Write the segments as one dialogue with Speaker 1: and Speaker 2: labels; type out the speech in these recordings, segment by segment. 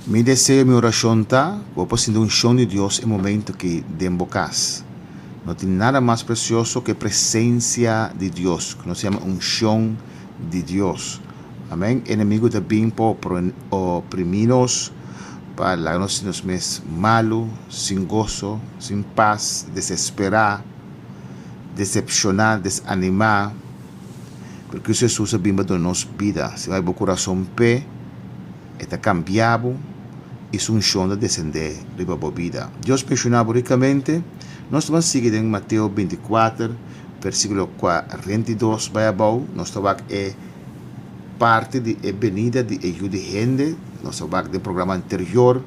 Speaker 1: Mi deseo, mi oración está, voy siendo un show de Dios en el momento que dembocas. No tiene nada más precioso que presencia de Dios, que nos llama un show de Dios. Amén. Enemigo también por oprimirnos, para darnos nos mes malo, sin gozo, sin paz, desesperar, decepcionar, desanimar. Porque Jesús bimba de nos vida. Se vai o coração pé, está cambiado, e um chão de descender riba a vida. Deus mencionava ricamente, nós vamos seguir em Mateus 24, versículo 42, vai abaixo, nós estamos parte de venida de ajuda de gente, nós estamos do programa anterior,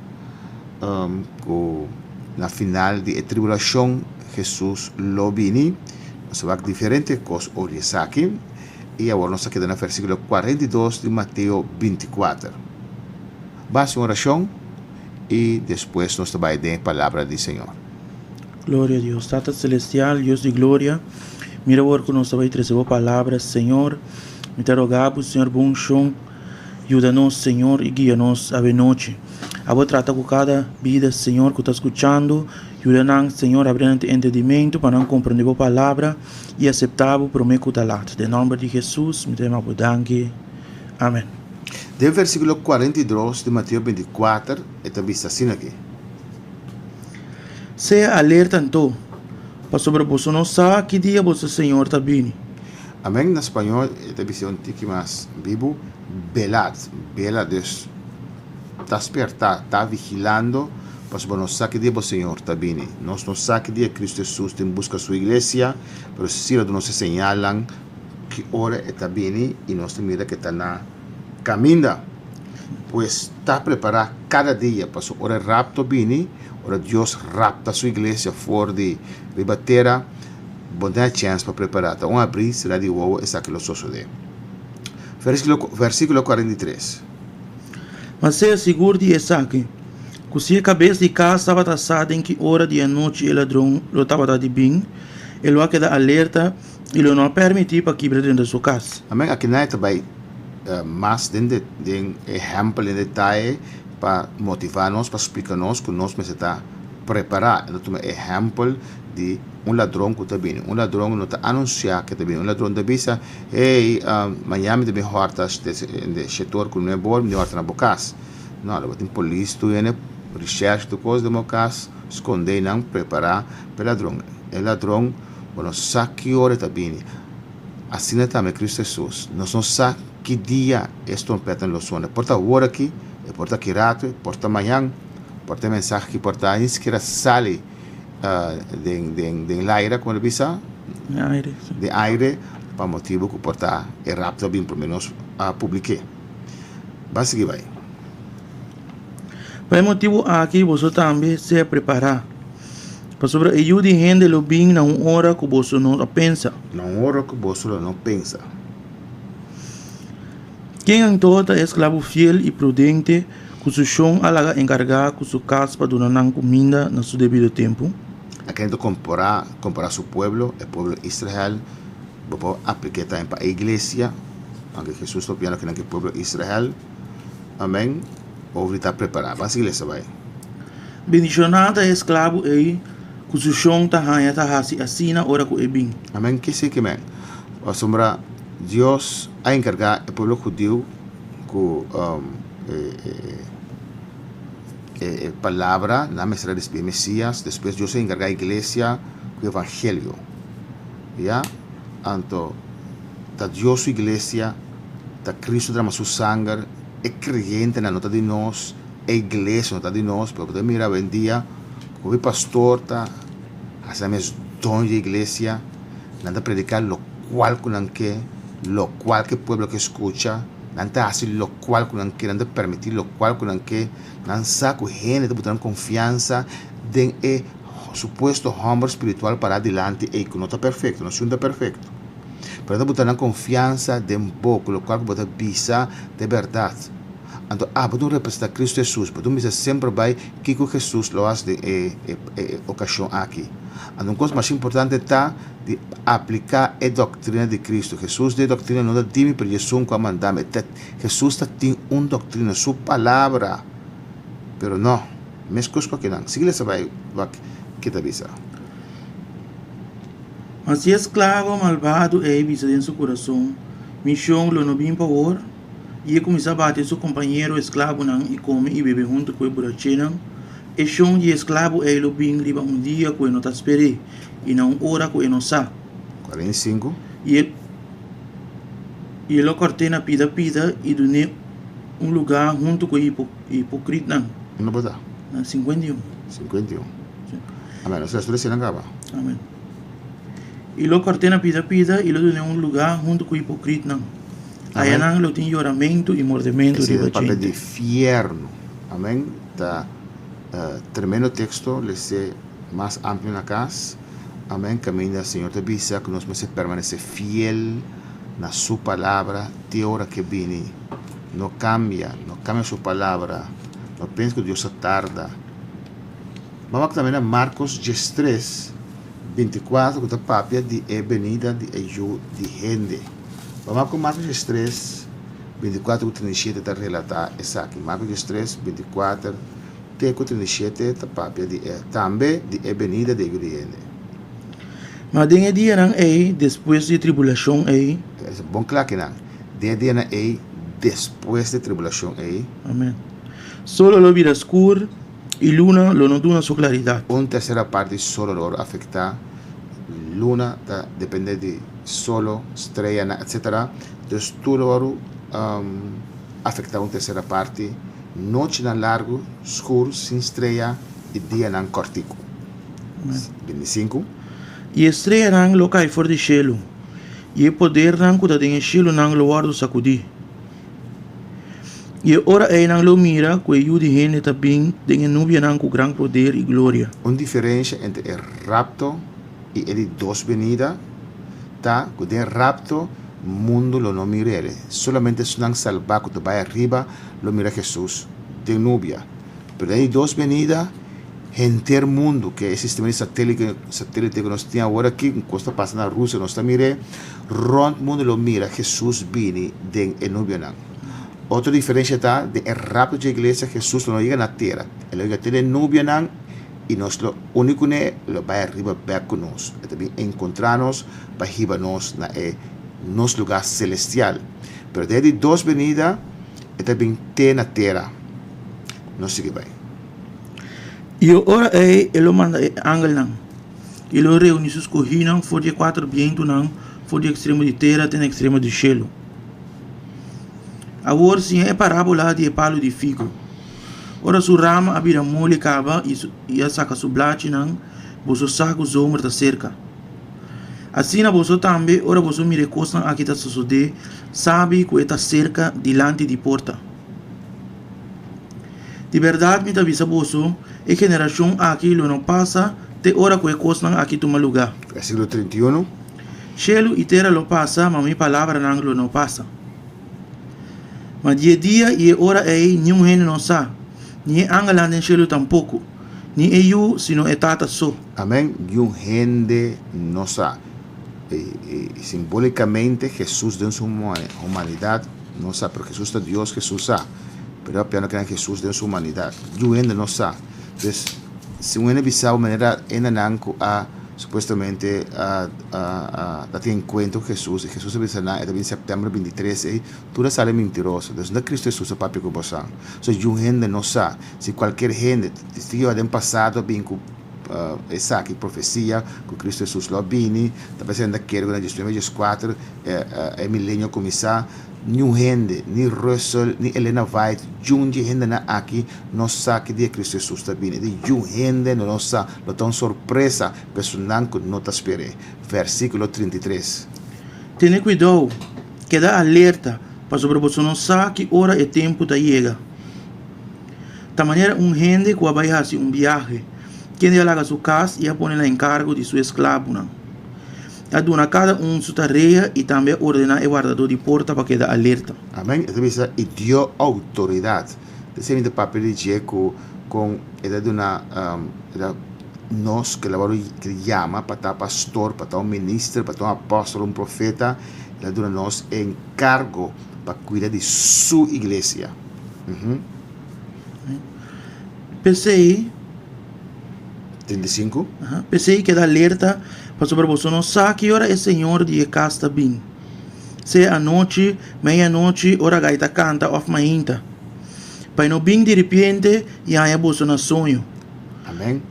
Speaker 1: na final de tribulação, Jesus lo vini, nós estamos diferentes coisas hoje aqui. E agora nós quedamos no versículo 42 de Mateus 24. Basta uma oração e depois nós vamos dar a palavra do Senhor.
Speaker 2: Glória a Deus. Tata Celestial, Deus de glória, mira agora que nós vamos trazer a palavra, Senhor. Me te rogamos, Senhor, bom chão, ajuda-nos, Senhor, e guia-nos a noite. Agora trata com cada vida, Senhor, que está escutando. Ajuda-nos, Senhor, a abrir entendimento para não compreender a palavra e aceitar o prometo da lata. Em nome de Jesus, me temo por danke. Amém.
Speaker 1: Do versículo 42 de Mateus 24, está visto assim aqui.
Speaker 2: Seja alerta então, para sobre você não sabe que dia você, Senhor, está vindo.
Speaker 1: Amém. Na espanhol, está visto um tique mais vivo, velad. Velad está despertar, está vigilando. Mas não sabe que dia o Senhor está vindo. Nós não sabemos que dia Cristo Jesus tem busca sua igreja, mas se nos señalam que hora está vindo e nós mira que está na caminho. Pois está preparado cada dia para a hora rapto vindo, hora Deus rapta sua igreja fora de ribatera, bom tem a chance para preparar. Então abrir será de novo essa que lo sucede. Versículo 43.
Speaker 2: Mas seja seguro de essa que se a cabeça de casa estava traçada em que hora de noite o ladrão estava de bem, ele vai quedar alerta e ele não permitir para quebrar dentro da sua casa.
Speaker 1: Amém. Aqui não é também mais de exemplo em detalhe para motivar-nos, para explicar-nos que nós precisamos preparar. Então, exemplo de ladrão que está vindo. Ladrão não está anunciando que está vindo. Ladrão está avisa, hey, amanhã me deve hortas de setor que não é bom, me horta na boca. Não, ela tem polícia, tu é recherche de coisas de meu caso, esconder, não preparar para o ladrão. O ladrão, não sabe que hora está vindo. Assim também Cristo Jesus. Nós não sabemos que dia esta trompeta nos soa. Porta hora aqui, porta que rato, porta amanhã, porta mensagem que porta nem sequer sale de aire, como ele diz, de aire, para motivo que porta é rápido, bem, por menos a publicar. Vai seguir, vai.
Speaker 2: Por motivo aqui você também se preparar. Para sobre ajuda de gente lo bem na hora que você não pensa.
Speaker 1: Na hora que você não pensa.
Speaker 2: Quem em toda é escravo fiel e prudente, que o chão alaga encargar com sua casa para donar comida no seu devido tempo.
Speaker 1: A quem comparar seu povo, o povo de Israel, para aplicar também para a igreja, aunque Jesus está piano que no povo de Israel. Amém. Ou está preparado. Mas a igreja vai.
Speaker 2: Bendicionada é escravo aí, que o chão está assim na hora que é bem.
Speaker 1: Amém. Que sei que amém. A sombra Deus a encargar o povo judeu com palavra na mensagem de Messias. Depois Deus a encargar a igreja com o evangelho. Já? Então, está Deus sua igreja, está Cristo derramando seu sangue, é crente na nota de nós, é igreja nota de nós, para poder mirar bem dia, como o pastor está, fazemos dom de igreja, nada predicar lo cual que não quer, lo cual que o povo que escuta, nada assim lo cual que não quer, nada permitir lo cual que não quer, não sabe que gente está botando confiança em suposto homem espiritual para adelante e que não está perfeito, não está perfeito. Pero está botando confiança de um pouco, lo qual que bota visa de verdade. Então, pode representar Cristo Jesus, pode sempre vai que Jesus lo faz de ocasião aqui. Então, a coisa mais importante está de aplicar a doutrina de Cristo. Jesus de doutrina não dá time para Jesus com a mandame. Jesus tem uma doutrina, sua palavra Pero no, mes cusco que não. Sigue saber o que te avisa.
Speaker 2: Mas se esclavo malvado é visa em seu coração, missão lo no bem pavor, e começa a bater seu companheiro esclavo não e come e bebe junto com o borrachena, e chão de esclavo é lo bem riba dia que não tá espere, e não hora que não sa.
Speaker 1: 45.
Speaker 2: E ele cortena pida e dune lugar junto com o hipocrita não.
Speaker 1: Não botar.
Speaker 2: 51.
Speaker 1: 51. Amém. Nós estamos lendo agora.
Speaker 2: Amém. E lo cortena pida e lo dune lugar junto com o hipocrita não. Aí não lo tem oramento e mordimento
Speaker 1: Esse
Speaker 2: de
Speaker 1: é o papel de infierno. Amém. Tá tremendo texto, ele se mais amplo na casa. Amém. Caminho do Senhor te avisa que nós vamos permanecer fiel na sua palavra de hora que vem. Não cambia sua palavra. Não pensa que Deus tarda. Vamos também a Marcos 13, 24, que está papia de venida de ajuda de gente. Vamos com Marcos 13, 24, que 37 está relatar isso aqui. Marcos 13, 24, que 37 está papia de também de venida de ajuda de gente.
Speaker 2: Mas den dia não é depois de tribulação é.
Speaker 1: É bom claro que não. Dia não é depois de tribulação é.
Speaker 2: Amém. Solo lo vida escuro e luna lo não duna sua claridade.
Speaker 1: Terceira parte solo lo afecta. Luna depende de solo, estrela, etc. Então tudo afecta terceira parte. Noite na largo, escuro, sem estrela e dia não cortico. 25.
Speaker 2: E estrela não lo cai fora de cielo. E o poder não que tem cielo não lo guarda sacudir. E ora é não lo mira que o de gente também tem nuvem não com grande poder e glória.
Speaker 1: Diferença entre o rapto e ele dos venida, tá? Que o rapto mundo lo não mira ele. Solamente se não salvar que tu vai arriba, lo mira Jesus. Tem nuvem. Pero ele dos venida, gente mundo que é sistema de satélite que nós temos agora aqui, que está passando na Rússia, nós está mire, rond mundo lo mira Jesus vini den nuvem não. Outra diferença está de rapto de igreja, Jesus não chega na terra. Ele chega na nuvem não e nós lo único né lo vai arriba back conosco. E também encontrarnos para arriba nós na nosso lugar celestial. Pero desde dos venida e também tem na terra. Nós sigue bem.
Speaker 2: E ora é ele manda angel não. Ele reúne seus corrinos for de 4 vientos não, for de extremo de terra até extremo de cielo. Agora sim é parábola de palo de figo. Ora su rama abira mole cava e a saca su blache não, boso saco zomer da cerca. Assim na boso também, ora boso mire costa aqui tá sucede, sabe que está cerca dilante de porta. De verdade me avisa boso, e geração aqui lo não passa, te ora que costa aqui toma lugar.
Speaker 1: Versículo 31.
Speaker 2: Cielo e terra lo passa, mas minha palavra não passa. Mas dia e hora é nenhum reino não sabe, nem angalando em cielo tampouco, nem eu, sino é tata só.
Speaker 1: Amém. E gente não sabe. Simbolicamente, Jesus deu sua humanidade, não sabe, porque Jesus é Deus, Jesus sabe. Mas apenas que Jesus deu sua humanidade. E gente não sabe. Então, se um gente visar maneira, enananco a supostamente tem encontro com Jesus, e Jesus avisa em setembro 23, e tudo sale mentiroso. Então, não é Cristo Jesus, o papi que você sabe. Então, gente não sabe. Se qualquer gente, testigo do passado, bem com essa aqui profecia, que Cristo Jesus lo vini, talvez ainda quero que na gestão de 4, é milênio começar, nenhum gente, nem Russell, nem Helena White, junto gente na aqui, não sabe que dia Cristo Jesus está vindo. De gente não sabe, não tão surpresa, pessoal que não está esperando. Versículo 33.
Speaker 2: Tenha cuidado, queda alerta, para sobre você não sabe que hora e tempo da chega. Da maneira gente que vai fazer viagem, quem alaga sua casa e a põe em encargo de seu escravo. A dona cada sua tarefa e também ordena o guardador de porta para quedar alerta.
Speaker 1: Amém. Então, e deu autoridade. Esse é o papel de Diego com ele de uma nós que ele chama para estar pastor, para estar um ministro, para estar um apóstolo, um profeta. Ele dá nós encargo para cuidar de sua igreja.
Speaker 2: Pensei,
Speaker 1: 35.
Speaker 2: pensei que dá alerta para sobre você não sabe que hora é Senhor de casta bem. Se a noite, meia-noite, hora gaita canta of mainta. Pai não bem de repente e aí você não sonho.
Speaker 1: Amém.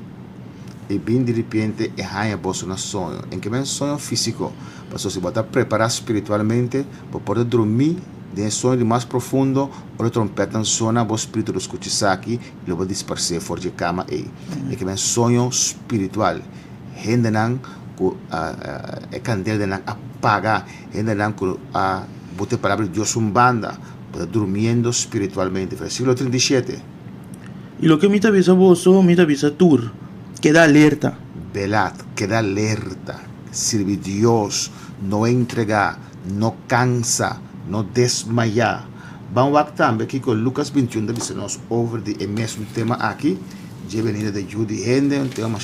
Speaker 1: E bem de repente é raia bolso no sonho. Em que vem sonho físico. Mas se você preparar espiritualmente, para poder dormir de um sonho de mais profundo, ou trompeta sona, o espírito do escutisaki, e vai dispersar fora de cama aí. É que vem sonho espiritual. Gente não é candela não apaga, gente não a botar palavra de Deus banda, para dormindo espiritualmente. Versículo 37.
Speaker 2: E lo que me avisa você, me avisa tur, que dá alerta.
Speaker 1: Velad, queda alerta, sirve Dios, no entrega, no cansa, no desmaya. Vamos a também aqui com Lucas 21, diz-nos over o mesmo tema aqui, de venida de Judy Hende, um tema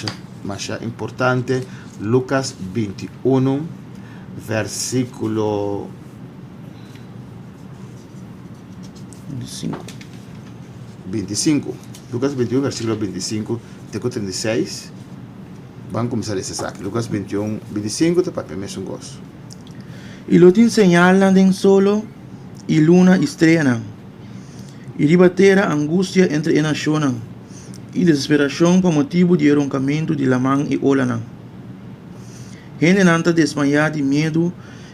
Speaker 1: mais importante. Lucas 21, versículo 25. Lucas 21, versículo 25, até 36. Vamos começar esse aqui. Lucas 21, 25, te papel mesmo gosto.
Speaker 2: E lo te señalan den solo e luna estrena. E ribatera angústia entre a naciones e desesperação por motivo de roncamento de lamang e olanan. Gente nanta desmaiar de medo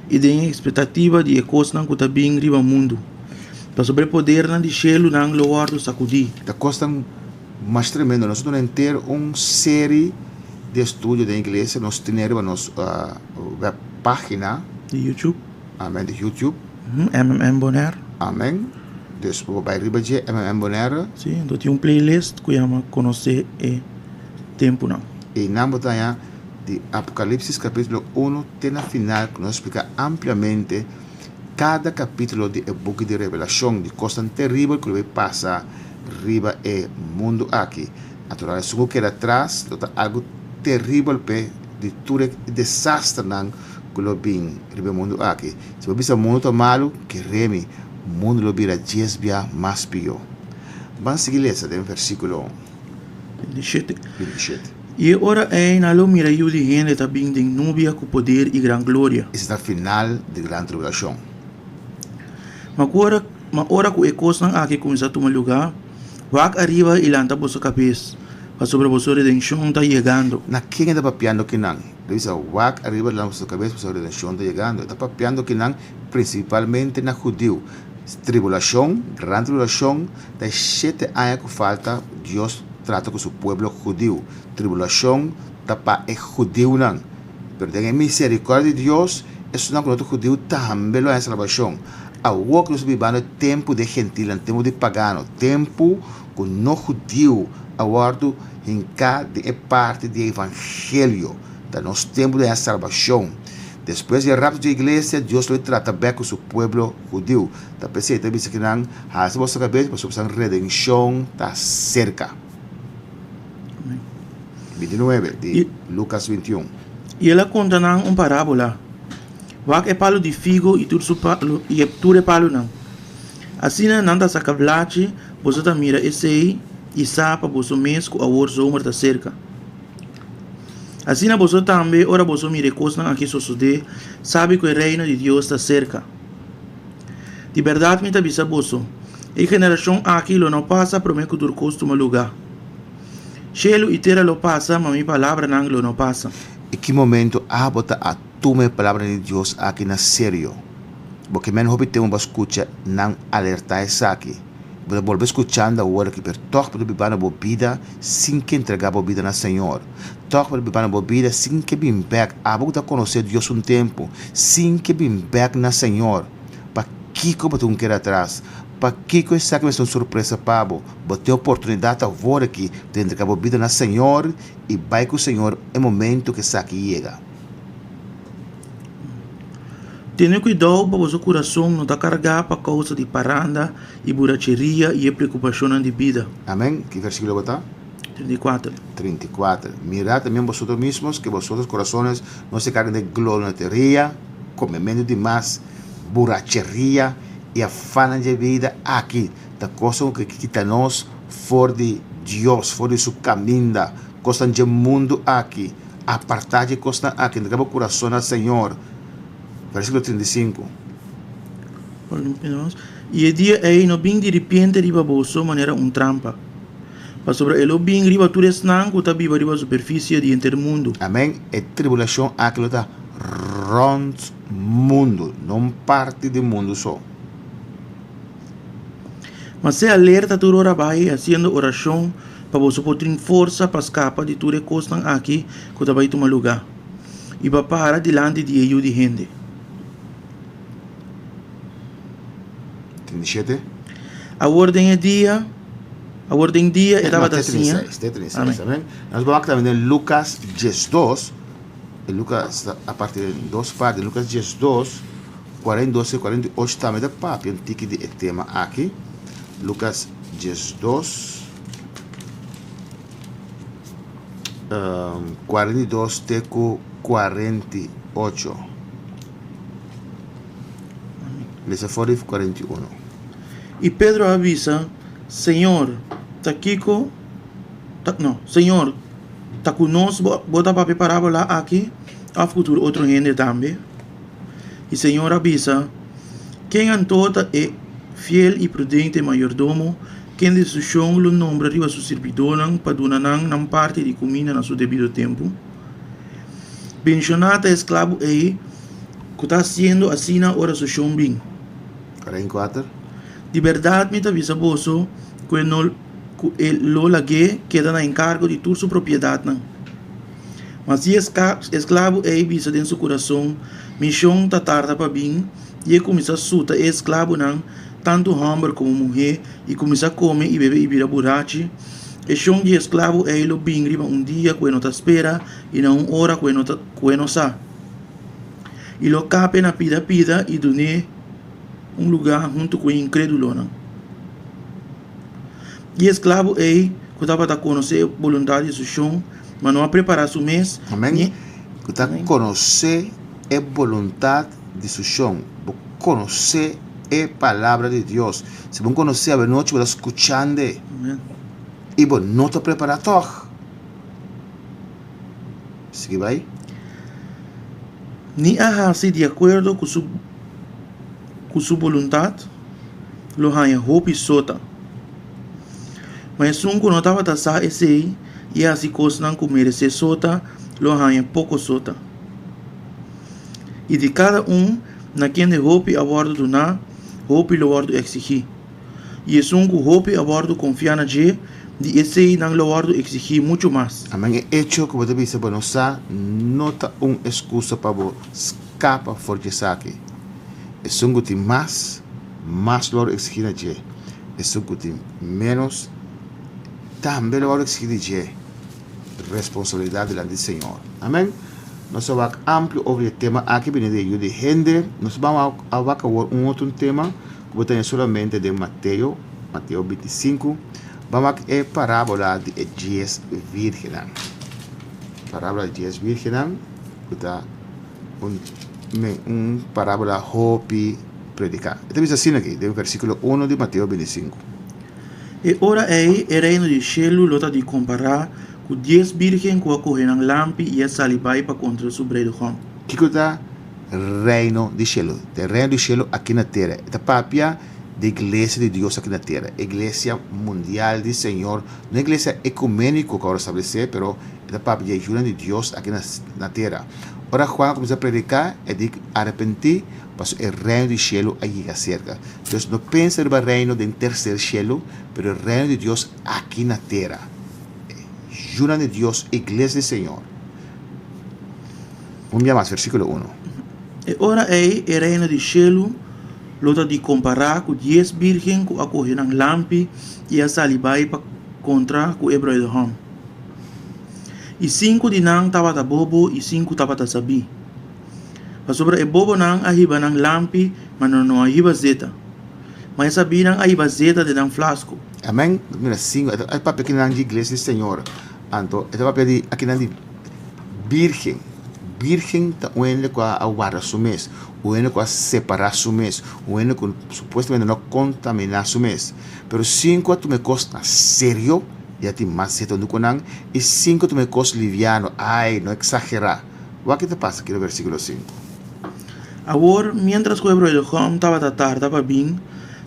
Speaker 2: e de expectativa de coisas que também riba mundo. Para sobrepoder na de chelo nang lugar do sacudi.
Speaker 1: Da costa mais tremendo. Nós vamos ter uma série de estudo da igreja. Nós temos a página
Speaker 2: De YouTube.
Speaker 1: Amém, de YouTube.
Speaker 2: MMM Bonaire.
Speaker 1: Amém. Depois vai riba de MMM Bonaire.
Speaker 2: Sim, então tem playlist que chama Conhecer e Tempo não.
Speaker 1: E na batalha de Apocalipse capítulo 1 tem na final que nos explica ampliamente cada capítulo do book de revelação de coisas terríveis que vai passar riba e mundo aqui. Naturalmente, se que era atrás, algo terrível de tudo desastre não que lo bem riba mundo aqui. Se você pensa mundo malo, que remi mundo lo vira 10 vezes mais pior. Vamos seguir essa do versículo
Speaker 2: 27.
Speaker 1: 27.
Speaker 2: E ora é na lo mira eu de gente também de nubia com poder e grande glória.
Speaker 1: Esse é o final da grande tribulação.
Speaker 2: Mas ora que a coisa aqui começa a tomar lugar, vai arriba e lanta a sua cabeça. A sobre a sua redenção está chegando.
Speaker 1: Na quem está papiando que não? Diz a wak arriba da sua cabeça, a sua redenção está chegando. Está papiando que não, principalmente na judeu. Tribulação, grande tribulação, da 7 anos que falta, Deus trata com o seu povo judeu. Tribulação, está para o judeu não. Pero tem misericórdia de Deus, isso não que o judeu também é salvação. A que nós vivamos tempo de gentil, tempo de pagano, tempo que não judeu, aguardo em cada parte do evangelho, da nosso tempo de salvação. Depois do rapto da igreja, Deus vai tratar bem com o seu povo judeu. Da pessoa que diz que não, a sua cabeça, a sua redenção está cerca. 29 de Lucas 21.
Speaker 2: E ela conta uma parábola. Wak é palo de figo e tudo é palo não. Assim não está sacavlache, você tá mira esse aí e sapa você mesmo a hora zomer da cerca. Assim você também, ora você mira coisas aqui sucede, sabe que o reino de Deus está cerca. De verdade me tá bisa você. E geração aqui lo não passa para mim que dur costuma lugar. Chelo e terra lo passa, mas minha palavra não lo passa.
Speaker 1: Em que momento a bota a toma a palavra de Deus aqui na sério? Porque men hobi tem uma escuta não alertar isso aqui. Você volve escutando a hora que per toque para beber na bebida sem que entregar a bebida na Senhor. Toque para beber na bebida sem que bem back. A boca conhecer Deus tempo, sem que bem back na Senhor. Para que como tu quer atrás? Para que isso aqui vai ser uma surpresa para você? Você tem a oportunidade agora aqui de entregar a bebida na Senhor e vai com o Senhor no momento que isso aqui chega.
Speaker 2: Tenha cuidado para o seu coração não estar carregado por causa de paranda e buracheria e preocupação de vida.
Speaker 1: Amém? Que versículo está?
Speaker 2: 34.
Speaker 1: 34. Mirad también vosotros mismos que vosotros corazones no se carguen de glotonería, comimiento de más, borrachería y afanes de vida aquí. Da cosa que quita-nos fora de Dios fora de su caminda, costa de mundo aqui, apartar de costa aqui, entregar o coração ao Senhor. Versículo 35.
Speaker 2: E o dia aí não bem de repente riba bolso maneira trampa. Mas sobre ele bem riba tu resnang que tá viva riba superfície de intermundo.
Speaker 1: Amém? É tribulação aquilo tá rond mundo, não parte do mundo só.
Speaker 2: Mas se alerta tu ora vai haciendo oração para você poder força para escapar de tudo que estão aqui que tá vai tomar lugar. E para parar delante de ellos de gente.
Speaker 1: 37.
Speaker 2: A ordem dia estava assim.
Speaker 1: 36, amém? Nós vamos também em Lucas 12, Lucas, a partir de 2 partes, Lucas 12, 42 e 48 também da papo, um tique de tema aqui. Lucas 12, 42 teco 48. Lesa fora 41.
Speaker 2: E Pedro avisa, Senhor, Senhor, tá conosco, bota para preparar lá aqui, a futuro outro gente também. E Senhor avisa, quem antota é fiel e prudente mayordomo, quem de su chão lo nombra riba su servidor para donar nan parte de comida na su devido tempo. Bencionata esclavo aí, que está sendo assim na hora su chão bem.
Speaker 1: 44.
Speaker 2: De verdade, me avisa bolso, que lo lague queda na encargo de toda sua propriedade. Mas se esclavo é visa dentro seu coração, missão tá tarda para bem, e começa a suta esclavo não, tanto homem como mulher, e começa a comer e beber e vira borracho. E chão de esclavo é lo bem riba dia que não tá espera, e não hora que não sa. E lo cape na pida e dune lugar junto com o incrédulo. Não? E esclavo é que estava a conhecer a vontade de seu chão, mas não a preparar seu mês.
Speaker 1: Amém? Que está a conhecer a vontade de seu chão, conhecer a palavra de Deus. Se você conhecer a noite, você está escutando. E você não está preparado. Sigue vai?
Speaker 2: Ni a de acordo com sua vontade, lo hanya hope e sota. Mas um que não estava a sa esse e assim coisas que merece sota, lo hanya pouco sota. E de cada na quem de hope a bordo do na, hope lo bordo exigir. E é um que hope a bordo confiar na je, de esse não lo bordo exigir muito mais.
Speaker 1: Amém. É hecho que você disse, bueno, sa nota excusa para você escapar forte aqui. É um que tem mais lo exigir na je. É um que tem menos, também lo exigir na je. Responsabilidade diante do Senhor. Amém. Nós vamos amplio sobre o tema aqui, de gente. Nós vamos a outro tema, que tem solamente de Mateus 25. Vamos a parábola de 10 vírgenes. Parábola de 10 vírgenes, que está parábola hope predicar. Então, diz assim aqui, do versículo 1 de Mateus 25.
Speaker 2: E ora ei, o reino de cielo lota de comparar com 10 virgens que acorrem ang lampi e a salibai para contra o bredojão.
Speaker 1: Que está reino de cielo? O reino de cielo aqui na terra. Esta papia da igreja de Deus aqui na terra. Igreja mundial do Senhor. Não é igreja ecumênica que agora estabelecer, mas esta papia de ajuda de Deus aqui na terra. Ora, Juan começa a predicar e diz arrepentir, mas o reino de cielo aí cerca. Então, não pensa no reino do terceiro cielo, mas o reino de Deus aqui na terra. Jura de Deus, igreja do Senhor. Vamos ver mais, versículo 1.
Speaker 2: E ora ei, o reino de cielo lota de comparar com 10 virgens que acorrem ang lampi e a salibai para contra o bredojão. E 5 de nang estava a bobo e 5 estava a sabi. Mas sobre o bobo nang ahiba ng lampi, mas não ahiba zeta. Mas sabi nang ahiba zeta de nang flasco.
Speaker 1: Amém? Mira, 5, é papel que não de igreja do Senhor. Então, é papel de aqui não de virgem. Virgem está uendo com a guarda su mês, uendo com a separar su mês, uendo com supuestamente não contaminar su mês. Pero 5 tu me costa sério ya ti más seto no conan, y 5 tu me cos liviano, ay, no exagerar. ¿Qué te pasa aquí en el versículo 5?
Speaker 2: Agora, mientras que o Abraham estava a tarde bem,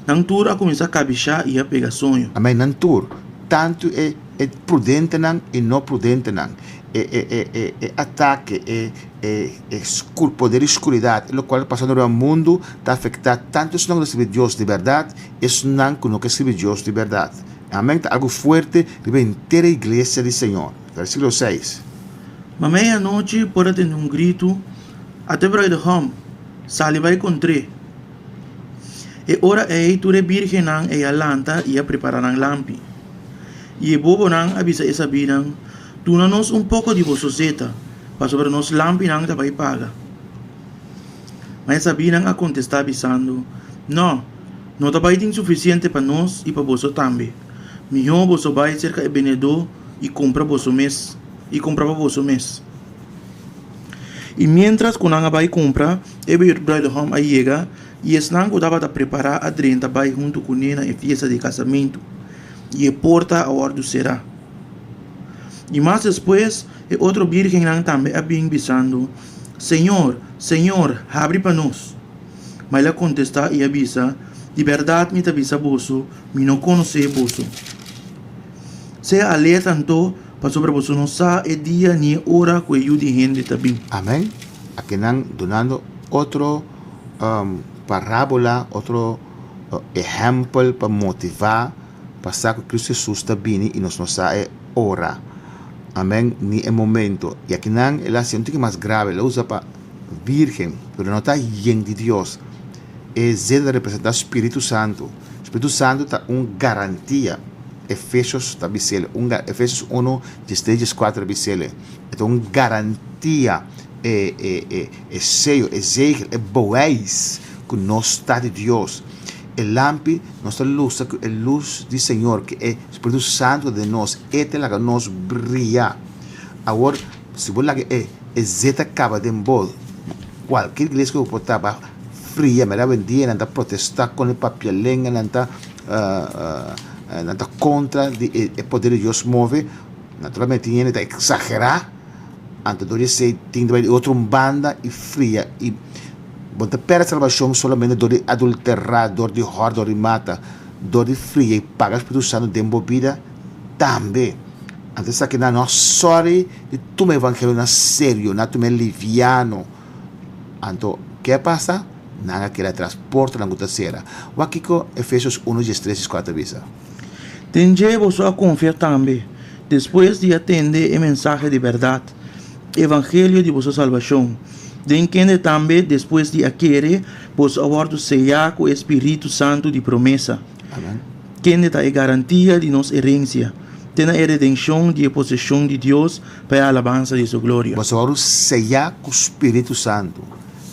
Speaker 2: nang tur a começar a cabichar e a pegar sonho.
Speaker 1: Amém, nantur, tanto é prudente nan e não prudente nan. Ataque, poder e escuridade, o qual passando no mundo está afetando tanto se não recebe Deus de verdade, isso não que não recebe Deus de verdade. Amém, tá algo forte de inteira igreja do Senhor. Versículo 6.
Speaker 2: Mas meia-noite, por atender grito, até Abraham, sali vai encontrar. E ora ei, tu virgem nang e a lanta e a preparar nang lampi. E bobo nang avisa essa binang, tu na nos pouco de vososeta, para sobre nos lampi nang vai paga. Mas essa binang a contestar avisando, não vai ter suficiente para nós e para você também. Melhor você vai cerca de benedor e compra você mês. E comprava você mês. E mientras que não vai comprar, Abraham a chega e esse não estava a preparar a drenta vai junto com ele na festa de casamento. E a porta a hora do será. E mais depois, outro virgem também a bem bisando, Senhor, abre para nós. Mas ela contesta e avisa, de verdade me avisa você, me não conhece você. Se alerta então, para sobre você não sabe dia nem hora que eu de gente também.
Speaker 1: Amém. Aqui não donando outro parábola, outro exemplo para motivar, para que Cristo Jesus está bem e nós não sabe hora. Amém. Ni é momento. E aqui não ela se um pouco mais grave, ela usa para virgem, mas não está gente de Deus. É zero representar o Espírito Santo. O Espírito Santo está uma garantia. Efésios está dizendo, Efésios 1, 16, 4 dizendo, então uma garantia, sello, Ezequiel, Boaz, que nós está de Deus. El lampi, nossa luz, a luz do Senhor, que é o Espírito Santo de nós, ela que nos brilha. Agora, se você é zeta acaba de embora, qualquer igreja que eu estava fria, mas vendia, não protestar com o papelinho, não está contra o poder de Deus move, naturalmente ele está exagerar, então você tem outra banda e fria e você perde a salvação somente de adulterar, de horror, de mata, de fria e paga o Espírito Santo de embobida também. Então isso aqui não é sorry de tu me evangelho na sério, não tu me liviano. Então o que passa? Nada que ela transporta na terceira. O aqui com Efésios 1, 13 e 4 avisa.
Speaker 2: Tende você a confiar também, depois de atender a mensagem de verdade, evangelho de vossa salvação. Den que também, depois de aquele, vos aguardo sellar com o Espírito Santo de promessa.
Speaker 1: Amém.
Speaker 2: Que é garantia de nossa herência, tem a redenção de possessão de Deus para a alabança de sua glória.
Speaker 1: Vos aguardo sellar com o Espírito Santo.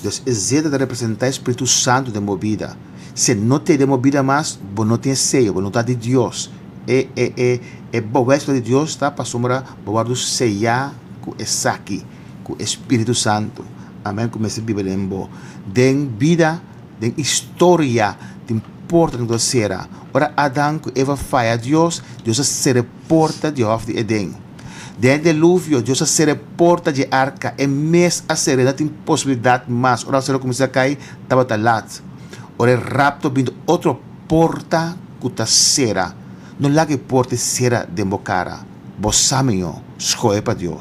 Speaker 1: Deus é zero de representar o Espírito Santo de movida. Se não tem de movida mais, você não tem sello, você não está de Deus. É boa de Deus está para sombra, aguardo sellar com esse aqui, com o Espírito Santo. Amém. Como essa Bíblia lembrou. Den vida, den história, den porta que Deus será. Ora, Adão que Eva falha a Deus, Deus se reporta de de Edém. Den dilúvio, Deus se reporta de arca. É mês a ser, não tem possibilidade mais. Ora, se começa a cair, estava talat. Ora, rapto vindo outra porta que está será. Não lá que porta será de bocara. Vos sabe, escolhe para Deus.